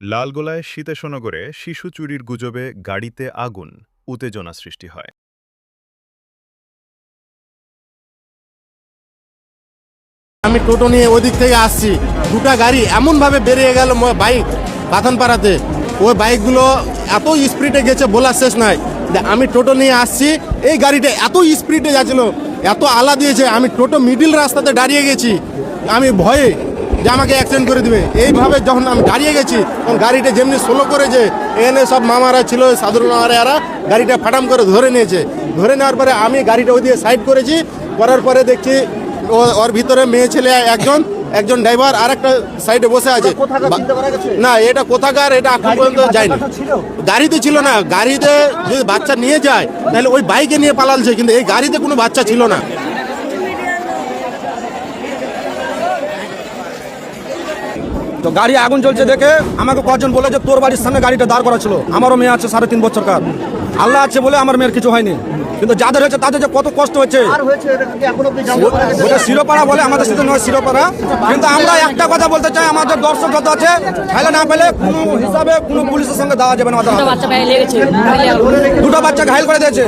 লালগোলায় সীতাশনগরে শিশু চুরির গুজবে গাড়িতে আগুন, উত্তেজনা সৃষ্টি হয়। আমি টোটো নিয়ে ওদিক থেকে আসছি, দুটা গাড়ি এমনভাবে বেরিয়ে গেল বাইক পাথানপাড়াতে। ওই বাইকগুলো এত স্পিডে গেছে বলার শেষ নাই। আমি টোটো নিয়ে আসছি, এই গাড়িটা এত স্পিডে যাচ্ছিল, এত আলা দিয়েছে, আমি টোটো মিডিল রাস্তাতে দাঁড়িয়ে গেছি। আমি ভয়ে যে আমাকে অ্যাক্সিডেন্ট করে দিবে, এইভাবে যখন আমি দাঁড়িয়ে গেছি তখন গাড়িটা যেমনি স্লো করেছে, এখানে সব মামারা ছিল, সাধারণ মামারা গাড়িটা ফাটাম করে ধরে নিয়েছে। ধরে নেওয়ার পরে আমি গাড়িটা ওই দিয়ে সাইড করেছি, করার পরে দেখছি ওর ভিতরে মেয়ে ছেলে একজন ড্রাইভার আর একটা সাইডে বসে আছে। না, এটা কোথাকার এটা এখন পর্যন্ত যায়নি। গাড়িতে ছিল না, গাড়িতে যদি বাচ্চা নিয়ে যায় তাহলে ওই বাইকে নিয়ে পালালছে, কিন্তু এই গাড়িতে কোনো বাচ্চা ছিল না। তো গাড়ি আগুন জ্বলছে দেখে আমাকে কজন বলে যে তোর বাড়ির সামনে গাড়িটা দাঁড় করা ছিল। আমারও মেয়ে আছে 3.5 বছরকার, আল্লাহ আছে বলে আমার মেয়ের কিছু হয়নি, কিন্তু যাদের হয়েছে তাদের যে কত কষ্ট হচ্ছে। শিরোপাড়া বলে, আমাদের সাথে নয় শিরোপাড়া। কিন্তু আমরা একটা কথা বলতে চাই, আমাদের দর্শক যত আছে ফেলে না ফেলে কোনো হিসাবে কোনো পুলিশের সঙ্গে দেওয়া যাবে না। দুটো বাচ্চা ঘায়েল করে দিয়েছে।